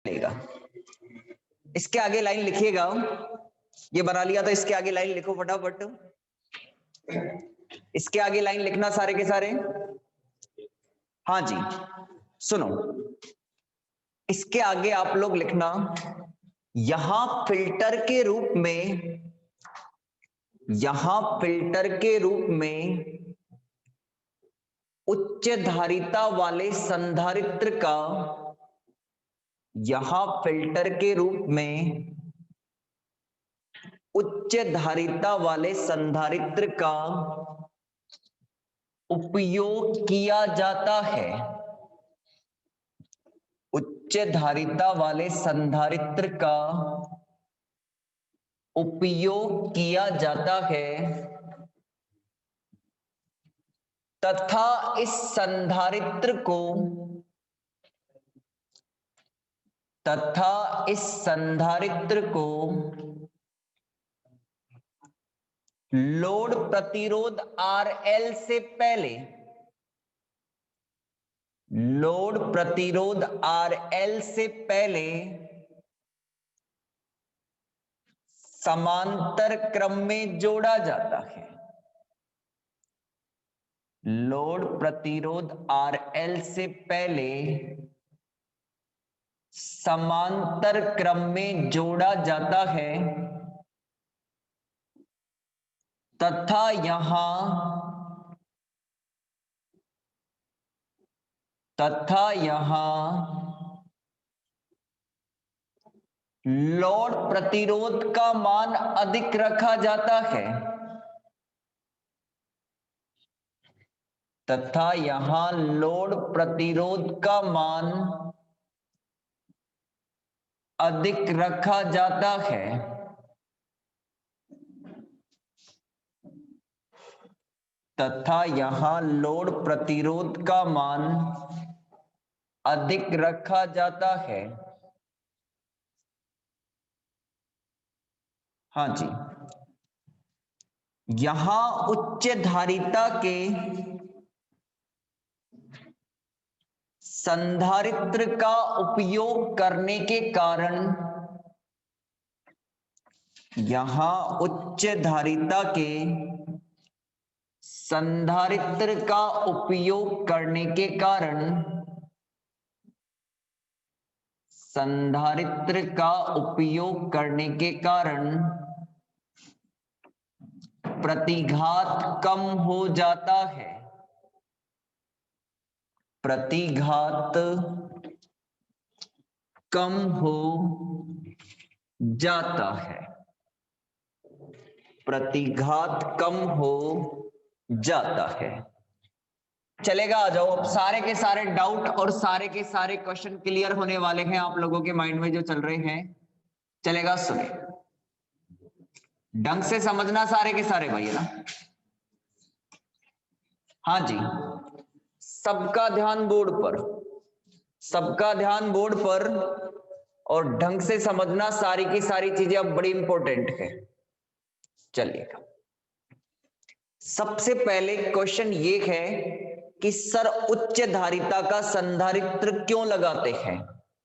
लेगा। इसके आगे लाइन लिखिएगा, ये बना लिया तो इसके आगे लाइन लिखो फटाफट। इसके आगे लाइन लिखना सारे के सारे। हाँ जी सुनो, इसके आगे आप लोग लिखना, यहां फिल्टर के रूप में, यहां फिल्टर के रूप में उच्च धारिता वाले संधारित्र का, यहां फिल्टर के रूप में उच्च धारिता वाले संधारित्र का उपयोग किया जाता है। उच्च धारिता वाले संधारित्र का उपयोग किया जाता है तथा इस संधारित्र को, तथा इस संधारित्र को लोड प्रतिरोध RL से पहले, लोड प्रतिरोध RL से पहले समांतर क्रम में जोड़ा जाता है। लोड प्रतिरोध RL से पहले समांतर क्रम में जोड़ा जाता है तथा यहां लोड प्रतिरोध का मान अधिक रखा जाता है, तथा यहां लोड प्रतिरोध का मान अधिक रखा जाता है, तथा यहां लोड प्रतिरोध का मान अधिक रखा जाता है। हाँ जी, यहां उच्च धारिता के संधारित्र का उपयोग करने के कारण, यहां उच्च धारिता के संधारित्र का उपयोग करने के कारण, संधारित्र का उपयोग करने के कारण प्रतिघात कम हो जाता है, प्रतिघात कम हो जाता है, प्रतिघात कम हो जाता है। चलेगा, आ जाओ। अब सारे के सारे डाउट और सारे के सारे क्वेश्चन क्लियर होने वाले हैं आप लोगों के माइंड में जो चल रहे हैं। चलेगा, सुने ढंग से समझना सारे के सारे भाई, है ना। हाँ जी, सबका ध्यान बोर्ड पर, सबका ध्यान बोर्ड पर, और ढंग से समझना सारी की सारी चीजें अब बड़ी इंपॉर्टेंट है। चलिएगा, सबसे पहले क्वेश्चन ये है कि सर उच्च धारिता का संधारित्र क्यों लगाते हैं।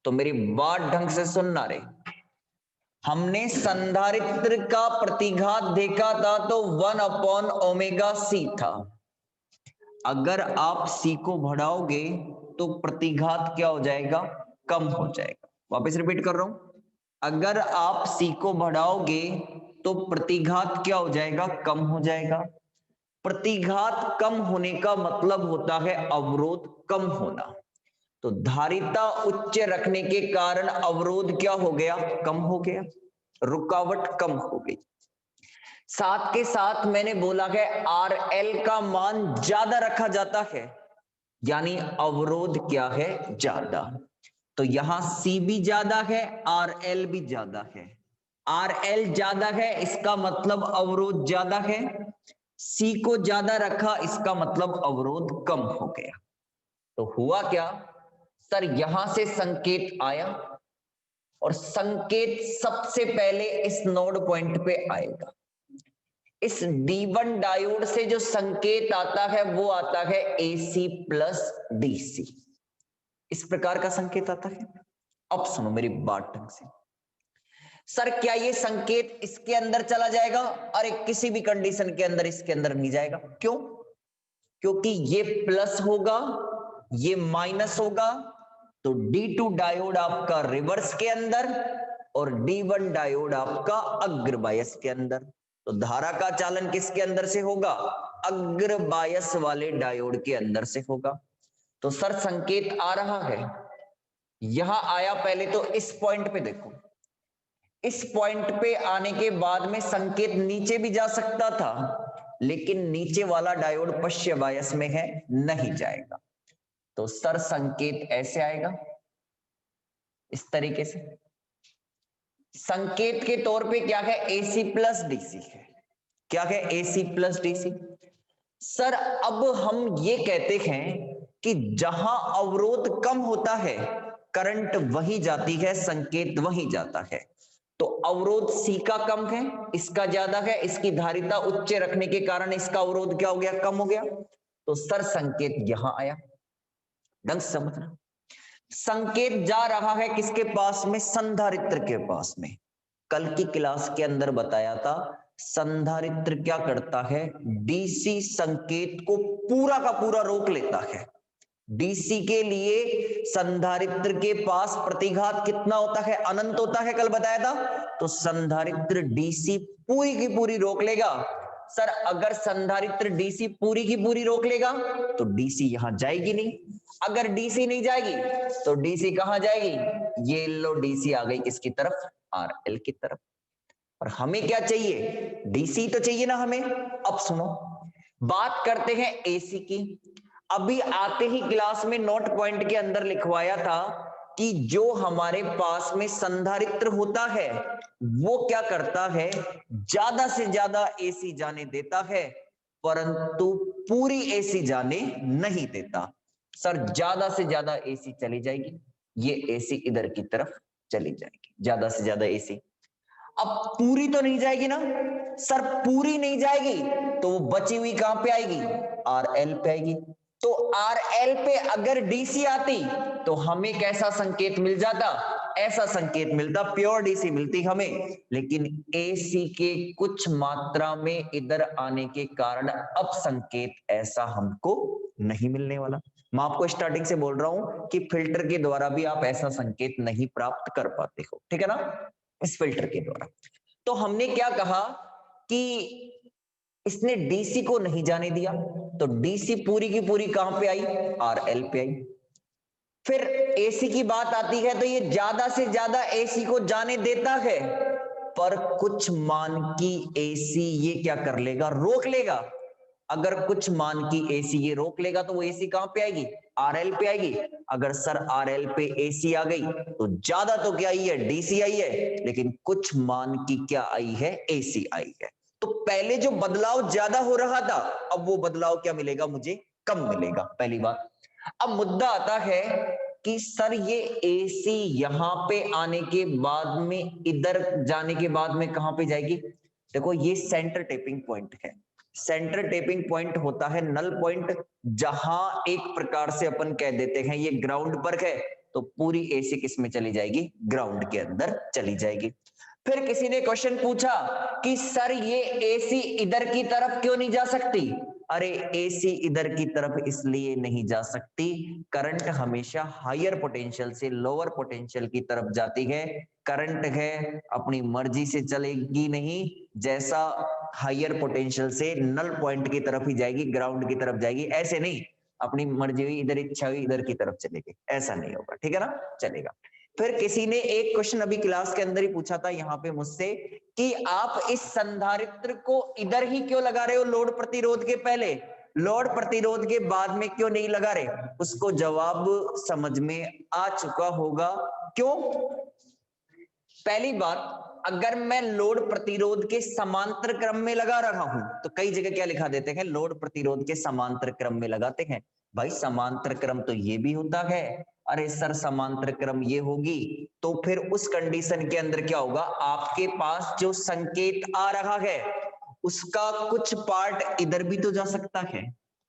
तो मेरी बात ढंग से सुनना रे। हमने संधारित्र का प्रतिघात देखा था तो 1/ωc था। अगर आप C को बढ़ाओगे तो प्रतिघात क्या हो जाएगा, कम हो जाएगा। वापस रिपीट कर रहा हूं, अगर आप C को बढ़ाओगे तो प्रतिघात क्या हो जाएगा, कम हो जाएगा। प्रतिघात कम होने का मतलब होता है अवरोध कम होना। तो धारिता उच्च रखने के कारण अवरोध क्या हो गया, कम हो गया, रुकावट कम हो गई। साथ के साथ मैंने बोला है RL का मान ज्यादा रखा जाता है, यानी अवरोध क्या है, ज्यादा। तो यहां C भी ज्यादा है, RL भी ज्यादा है। RL ज्यादा है इसका मतलब अवरोध ज्यादा है, C को ज्यादा रखा इसका मतलब अवरोध कम हो गया। तो हुआ क्या सर, यहां से संकेत आया और संकेत सबसे पहले इस नोड पॉइंट पे आएगा। इस D1 डायोड से जो संकेत आता है वो आता है AC प्लस DC, इस प्रकार का संकेत आता है। अब सुनो मेरी बात ढंग से। सर क्या ये संकेत इसके अंदर चला जाएगा? अरे किसी भी कंडीशन के अंदर इसके अंदर नहीं जाएगा। क्यों? क्योंकि ये प्लस होगा, ये माइनस होगा, तो D2 डायोड आपका रिवर्स के अंदर और D1 डायोड आपका अग्र बायस के अंदर। तो धारा का चालन किसके अंदर से होगा? अग्र बायस वाले डायोड के अंदर से होगा। तो सर संकेत आ रहा है, यहां आया। पहले तो इस पॉइंट पे देखो, इस पॉइंट पे आने के बाद में संकेत नीचे भी जा सकता था, लेकिन नीचे वाला डायोड पश्य बायस में है, नहीं जाएगा। तो सर संकेत ऐसे आएगा, इस तरीके से। संकेत के तौर पे क्या है? AC प्लस DC है। क्या है? AC plus DC। सर अब हम ये कहते हैं कि जहां अवरोध कम होता है करंट वही जाती है, संकेत वही जाता है। तो अवरोध C का कम है, इसका ज्यादा है, इसकी धारिता उच्च रखने के कारण इसका अवरोध क्या हो गया? कम हो गया। तो सर संकेत यहां आया। ढंग से समझना, संकेत जा रहा है किसके पास में? संधारित्र के पास में। कल की क्लास के अंदर बताया था, संधारित्र क्या करता है? डीसी संकेत को पूरा का पूरा रोक लेता है। डीसी के लिए संधारित्र के पास प्रतिघात कितना होता है? अनंत होता है, कल बताया था। तो संधारित्र डीसी पूरी की पूरी रोक लेगा। सर अगर संधारित्र डीसी पूरी की पूरी रोक लेगा तो डीसी यहां जाएगी नहीं। अगर डीसी नहीं जाएगी तो डीसी कहां जाएगी? ये लो डीसी आ गई किसकी तरफ? आरएल की तरफ। और हमें क्या चाहिए? डीसी तो चाहिए ना हमें। अब सुनो, बात करते हैं एसी की। अभी आते ही क्लास में नोट पॉइंट के अंदर लिखवाया था कि जो हमारे पास में संधारित्र होता है वो क्या करता है? ज्यादा से ज्यादा एसी जाने देता है, परंतु पूरी एसी जाने नहीं देता। सर ज्यादा से ज्यादा एसी चली जाएगी, ये एसी इधर की तरफ चली जाएगी, ज्यादा से ज्यादा एसी। अब पूरी तो नहीं जाएगी ना सर, पूरी नहीं जाएगी तो वो बची हुई कहां पे आएगी? आरएल पे आएगी। तो आरएल पे अगर डीसी आती तो हमें कैसा संकेत मिल जाता? ऐसा संकेत मिलता, प्योर डीसी मिलती हमें। लेकिन एसी के कुछ मात्रा में इधर आने के कारण अब संकेत ऐसा हमको नहीं मिलने वाला। मैं आपको स्टार्टिंग से बोल रहा हूं कि फिल्टर के द्वारा भी आप ऐसा संकेत नहीं प्राप्त कर पाते हो, ठीक है ना, इस फिल्टर के द्वारा। तो हमने क्या कहा कि इसने डीसी को नहीं जाने दिया, तो डीसी पूरी की पूरी कहां पे आई? आरएल पे आई। फिर एसी की बात आती है तो ये ज्यादा से ज्यादा एसी को जाने देता है, पर कुछ मान की एसी ये क्या कर लेगा? रोक लेगा। अगर कुछ मान की एसी ये रोक लेगा तो वो एसी कहां पे आएगी? आरएल पे आएगी। अगर सर आरएल पे एसी आ गई तो ज्यादा तो क्या आई है? डीसी आई है, लेकिन कुछ मान की क्या आई है? एसी आई है। तो पहले जो बदलाव ज्यादा हो रहा था, अब वो बदलाव क्या मिलेगा मुझे? कम मिलेगा, पहली बात। अब मुद्दा आता है कि सर ये एसी यहां पे आने के बाद में, इधर जाने के बाद में कहां पे जाएगी? देखो ये सेंटर टेपिंग पॉइंट है। सेंटर टेपिंग पॉइंट होता है नल पॉइंट, जहां एक प्रकार से अपन कह देते हैं ये ग्राउंड पर है, तो पूरी एसी किस में चली जाएगी? ग्राउंड के अंदर चली जाएगी। फिर किसी ने क्वेश्चन पूछा कि सर ये एसी इधर की तरफ क्यों नहीं जा सकती? अरे एसी इधर की तरफ इसलिए नहीं जा सकती, करंट हमेशा हायर पोटेंशियल से लोअर पोटेंशियल की तरफ जाती है। करंट है अपनी मर्जी से चलेगी नहीं, जैसा हायर पोटेंशियल से नल पॉइंट की तरफ ही जाएगी, ग्राउंड की तरफ जाएगी, ऐसे नहीं अपनी मर्जी हुई इधर, इच्छा हुई इधर की तरफ चलेगी, ऐसा नहीं होगा, ठीक है ना, चलेगा। फिर किसी ने एक क्वेश्चन अभी क्लास के अंदर ही पूछा था यहाँ पे मुझसे कि आप इस संधारित्र को इधर ही क्यों लगा रहे हो? लोड प्रतिरोध के पहले, लोड प्रतिरोध के बाद में क्यों नहीं लगा रहे? उसको जवाब समझ में आ चुका होगा। क्यों? पहली बात, अगर मैं लोड प्रतिरोध के समांतर क्रम में लगा रहा हूं तो कई जगह क्या लिखा देते हैं? लोड प्रतिरोध के समांतर क्रम में लगाते हैं। भाई समांतर क्रम तो ये भी होता है। अरे सर समांतर क्रम ये होगी तो फिर उस कंडीशन के अंदर क्या होगा? आपके पास जो संकेत आ रहा है उसका कुछ पार्ट इधर भी तो जा सकता है।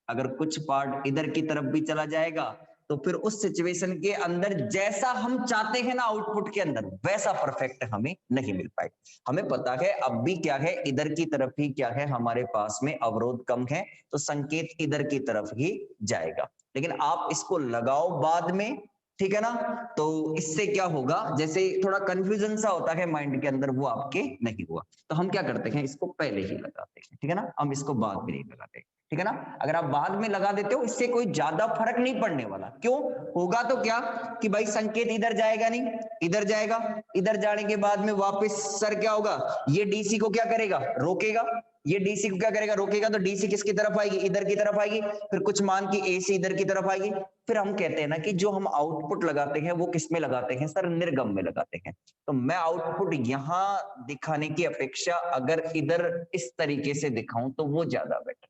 अगर कुछ पार्ट इधर की तरफ भी चला जाएगा तो फिर उस सिचुएशन के अंदर जैसा हम चाहते हैं ना आउटपुट के अंदर, वैसा परफेक्ट हमें नहीं मिल पाएगा। हमें पता है अब भी क्या है, इधर की तरफ ही क्या है, हमारे पास में अवरोध कम है, तो संकेत इधर की तरफ ही जाएगा। लेकिन आप इसको लगाओ बाद में, ठीक है ना, तो इससे क्या होगा, जैसे थोड़ा कंफ्यूजन सा होता है माइंड के अंदर, वो आपके नहीं हुआ। तो हम क्या करते हैं, इसको पहले ही लगाते हैं, ठीक है ना, हम इसको बाद में नहीं लगाते, ठीक है ना। अगर आप बाद में लगा देते हो, इससे कोई ज्यादा फर्क नहीं पड़ने वाला। क्यों होगा, तो क्या कि भाई संकेत इधर जाएगा नहीं, इधर जाएगा, इधर जाने के बाद में वापस सर क्या होगा, ये डीसी को क्या करेगा, रोकेगा, ये डीसी को क्या करेगा, रोकेगा, तो डीसी किसकी तरफ आएगी, इधर की तरफ आएगी, फिर कुछ मान की एसी इधर की तरफ आएगी। फिर हम कहते हैं ना कि जो हम आउटपुट लगाते हैं वो किस में लगाते हैं सर, निर्गम में लगाते हैं। तो मैं आउटपुट यहां दिखाने की अपेक्षा अगर इधर इस तरीके से दिखाऊं तो वो ज्यादा बेटर,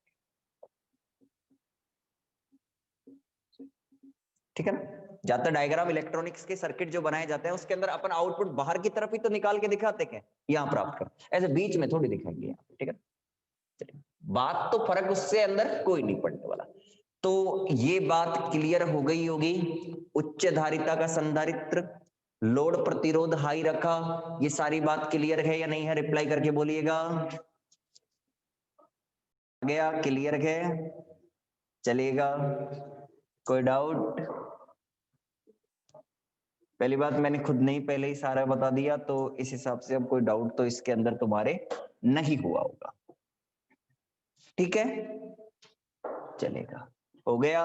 ठीक है ना। ज्यादा डायग्राम इलेक्ट्रॉनिक्स के सर्किट जो बनाए जाते हैं उसके अंदर अपन आउटपुट बाहर की तरफ ही तो निकाल के दिखाते हैं, यहाँ प्राप्त कर, ऐसे बीच में थोड़ी दिखाएंगे यहाँ, ठीक है। बात तो फर्क उससे अंदर कोई नहीं पड़ने वाला। तो ये बात क्लियर हो गई होगी। उच्च धारिता का संधारित्र, लोड प्रतिरोध हाई रखा, ये सारी बात क्लियर है या नहीं है, रिप्लाई करके बोलिएगा। गया, क्लियर है, चलेगा, कोई डाउट। पहली बात मैंने खुद नहीं पहले ही सारा बता दिया, तो इस हिसाब से अब कोई डाउट तो इसके अंदर तुम्हारे नहीं हुआ होगा, ठीक है, चलेगा, हो गया,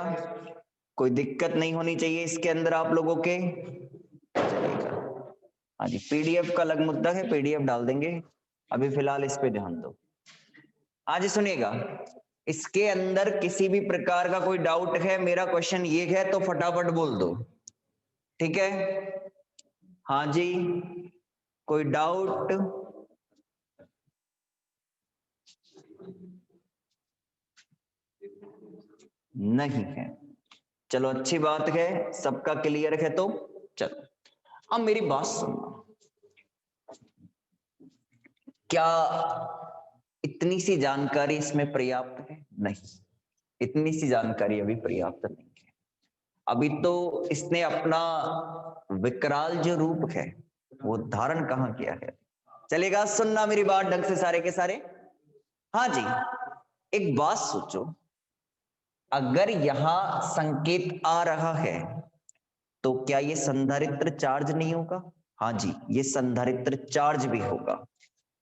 कोई दिक्कत नहीं होनी चाहिए इसके अंदर आप लोगों के, चलेगा। हाँ जी, पीडीएफ का अलग मुद्दा है, पीडीएफ डाल देंगे, अभी फिलहाल इस पे ध्यान दो। हाँ जी सुनिएगा, इसके अंदर किसी भी प्रकार का कोई डाउट है, मेरा क्वेश्चन ये है तो फटाफट बोल दो, ठीक है। हाँ जी, कोई डाउट? नहीं है, चलो अच्छी बात है, सबका क्लियर है। तो चलो अब मेरी बात सुनना, क्या इतनी सी जानकारी इसमें पर्याप्त है? नहीं, इतनी सी जानकारी अभी पर्याप्त नहीं है। अभी तो इसने अपना विकराल जो रूप है वो धारण कहाँ किया है। चलेगा, सुनना मेरी बात ढंग से सारे के सारे। हाँ जी, एक बात सोचो, अगर यहां संकेत आ रहा है तो क्या ये संधारित्र चार्ज नहीं होगा? हाँ जी, ये संधारित्र चार्ज भी होगा।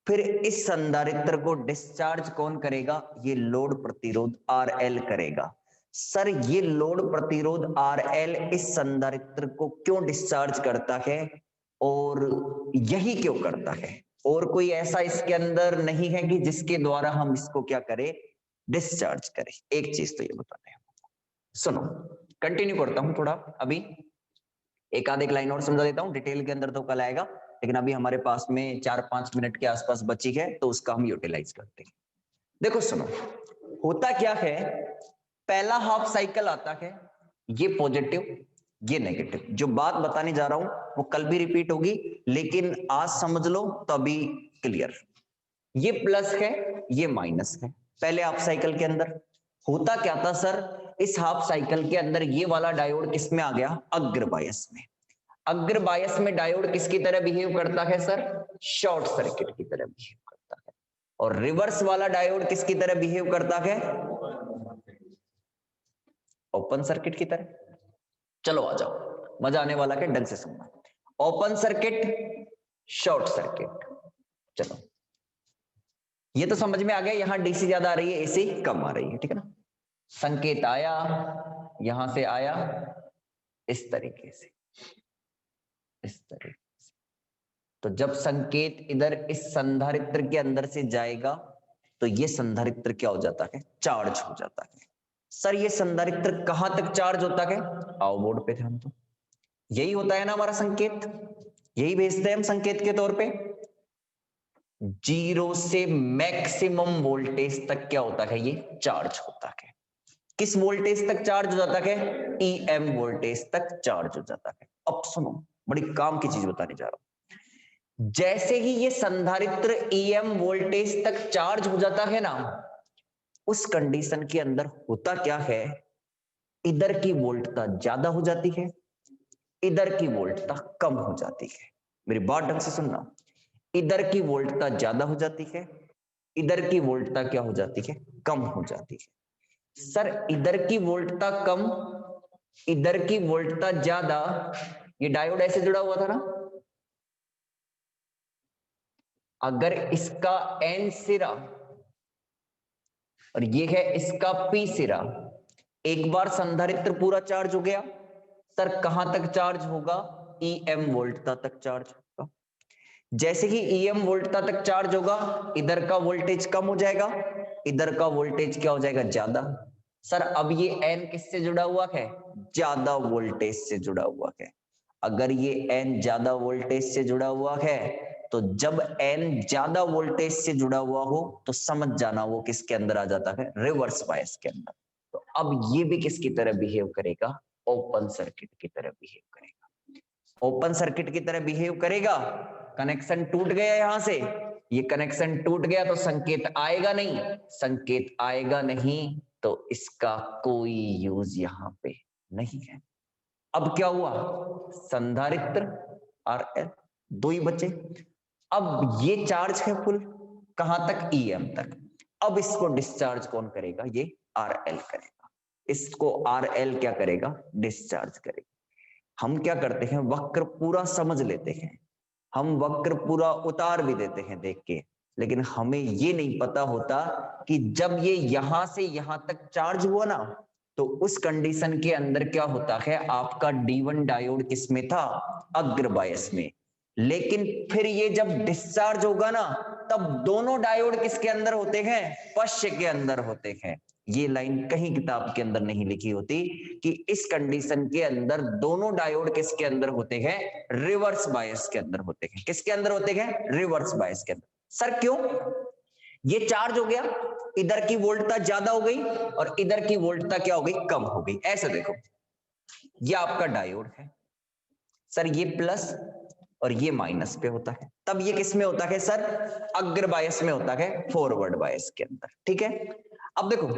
फिर इस संधारित्र को डिस्चार्ज कौन करेगा? ये लोड प्रतिरोध RL करेगा। सर ये लोड प्रतिरोध RL इस संधारित्र को क्यों डिस्चार्ज करता है, और यही क्यों करता है? और कोई ऐसा इसके अंदर नहीं है कि जिसके द्वारा हम इसको क्या करें, डिस्चार्ज करें। एक चीज तो ये बता रहे हैं, सुनो कंटिन्यू करता हूं थोड़ा, अभी एक आध एक लाइन और समझा देता हूं, डिटेल के अंदर तो कल आएगा, लेकिन अभी हमारे पास में 4-5 मिनट के आसपास बची है, तो उसका हम यूटिलाइज करते हैं। देखो सुनो, होता क्या है, पहला हाफ साइकिल आता है, ये पॉजिटिव ये नेगेटिव। जो बात बताने जा रहा हूं वो कल भी रिपीट होगी, लेकिन आज समझ लो तभी क्लियर। ये प्लस है ये माइनस है। पहले हाफ साइकिल के अंदर होता क्या था सर, इस हाफ साइकिल के अंदर ये वाला डायोड किसमें आ गया, अग्र बायस में। अग्र बायस में डायोड किसकी तरह बिहेव करता है सर, शॉर्ट सर्किट की तरह बिहेव करता है। और रिवर्स वाला डायोड किसकी तरह बिहेव करता है, ओपन सर्किट की तरह। चलो आ जाओ, मजा आने वाला है, ढंग से सुनना। ओपन सर्किट शॉर्ट सर्किट, चलो ये तो समझ में आ गया। यहां डीसी ज्यादा आ रही है, एसी कम आ रही है, ठीक है ना। संकेत आया, यहां से आया इस तरीके से, इस तरीके से। तो जब संकेत इधर इस संधारित्र के अंदर से जाएगा तो ये संधारित्र क्या हो जाता है, चार्ज हो जाता है। सर ये संधारित्र कहां तक चार्ज होता है, आओ बोर्ड पे ध्यान दो, यही होता है ना हमारा संकेत, यही भेजते हैं हम संकेत के तौर पे। 0 से मैक्सिमम वोल्टेज तक क्या होता है, ये चार्ज होता है। किस वोल्टेज तक चार्ज हो जाता है, EM वोल्टेज तक चार्ज हो जाता है। अब सुनो, बड़ी काम की चीज बताने जा रहा हूं। जैसे ही ये संधारित्र EM वोल्टेज तक चार्ज हो जाता है ना, उस कंडीशन के अंदर होता क्या है, इधर की वोल्टता ज्यादा हो जाती है, इधर की वोल्टता कम हो जाती है। मेरी बात ढंग से सुनना, इधर की वोल्टता ज्यादा हो जाती है, इधर की वोल्टता क्या हो जाती है, कम हो जाती है। सर इधर की वोल्टता कम, इधर की वोल्टता ज्यादा, ये डायोड ऐसे जुड़ा हुआ था ना, अगर इसका एन सिरा और ये है इसका पी सिरा, एक बार संधारित्र पूरा चार्ज हो गया, सर कहां तक चार्ज होगा, EM वोल्टता तक चार्ज होगा। जैसे ही EM वोल्टता तक चार्ज होगा, इधर का वोल्टेज कम हो जाएगा, इधर का वोल्टेज क्या हो जाएगा, ज्यादा। सर अब ये N किससे जुड़ा हुआ है, ज्यादा वोल्टेज से जुड़ा हुआ है। अगर ये N ज्यादा वोल्टेज से जुड़ा हुआ है, तो जब N ज्यादा वोल्टेज से जुड़ा हुआ हो तो समझ जाना वो किसके अंदर आ जाता है, रिवर्स बायस के अंदर। तो अब ये भी किसकी तरह बिहेव करेगा, ओपन सर्किट की तरह बिहेव करेगा। ओपन सर्किट की तरह बिहेव करेगा। कनेक्शन टूट गया यहां से, ये कनेक्शन टूट गया तो संकेत आएगा नहीं, संकेत आएगा नहीं तो इसका कोई यूज यहां पे नहीं है। अब क्या हुआ, संधारित्र RL दो ही बचे। अब ये चार्ज है फुल, कहां तक, EM तक। अब इसको डिस्चार्ज कौन करेगा, ये RL करेगा। इसको RL क्या करेगा, डिस्चार्ज करेगा। हम क्या करते हैं, वक्र पूरा समझ लेते हैं, हम वक्र पूरा उतार भी देते हैं देख के, लेकिन हमें ये नहीं पता होता कि जब ये यहां से यहां तक चार्ज हुआ ना, तो उस कंडीशन के अंदर क्या होता है, आपका D1 डायोड किसमें था, अग्र बायस में। लेकिन फिर ये जब डिस्चार्ज होगा ना, तब दोनों डायोड किसके अंदर होते हैं, पश्च के अंदर होते हैं। ये लाइन कहीं किताब के अंदर नहीं लिखी होती कि इस कंडीशन के अंदर दोनों डायोड किसके अंदर होते हैं, रिवर्स बायस के अंदर होते हैं। किसके अंदर होते हैं, रिवर्स बायस के अंदर। सर क्यों, ये चार्ज हो गया, इधर की वोल्टता ज्यादा हो गई और इधर की वोल्टता क्या हो गई, कम हो गई। ऐसे देखो, ये आपका डायोड है सर, ये प्लस और ये माइनस पे होता है, तब ये किस में होता है सर, अग्र बायस में होता है, फॉरवर्ड बायस के अंदर। ठीक है, अब देखो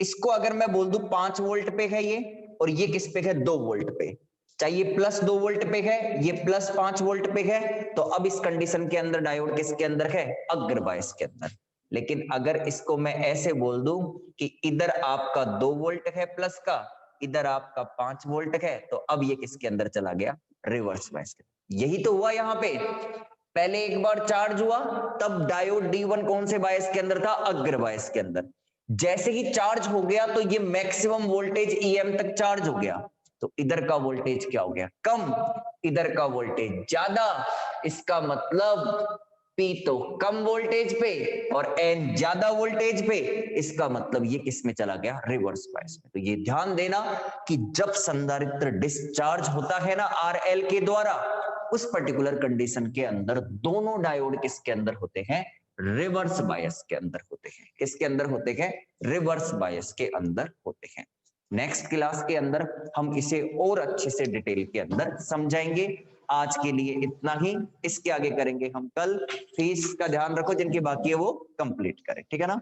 इसको अगर मैं बोल दूं 5 वोल्ट पे है ये, और ये किस पे है, 2 वोल्ट पे, चाहिए प्लस 2 वोल्ट पे है, ये प्लस 5 वोल्ट पे है, तो अब इस कंडीशन के अंदर डायोड किसके अंदर है, अग्र बायस के अंदर। लेकिन अगर इसको मैं ऐसे बोल दूं कि इधर आपका 2 वोल्ट है प्लस का, इधर आपका 5 वोल्ट है, तो अब ये किसके अंदर चला गया, रिवर्स बायस के। यही तो हुआ यहाँ पे, पहले एक बार चार्ज हुआ, तब डायोड D1 कौन से बायस के अंदर था, अग्र बायस के अंदर। जैसे ही चार्ज हो गया तो ये मैक्सिमम वोल्टेज EM तक चार्ज हो गया, तो इधर का वोल्टेज क्या हो गया, कम, इधर का वोल्टेज ज्यादा। इसका मतलब P तो कम वोल्टेज पे और N ज्यादा वोल्टेज पे, इसका मतलब ये किस में चला गया, रिवर्स बायस में। तो ये ध्यान देना कि जब संधारित्र डिस्चार्ज होता है ना RL के द्वारा, उस पर्टिकुलर कंडीशन के अंदर दोनों डायोड किसके अंदर होते हैं, रिवर्स बायस के अंदर होते हैं। किसके अंदर होते हैं, रिवर्स बायस के अंदर होते हैं। नेक्स्ट क्लास के अंदर हम इसे और अच्छे से डिटेल के अंदर समझाएंगे। आज के लिए इतना ही, इसके आगे करेंगे हम कल। फीस का ध्यान रखो, जिनकी बाकी है वो कंप्लीट करें, ठीक है ना।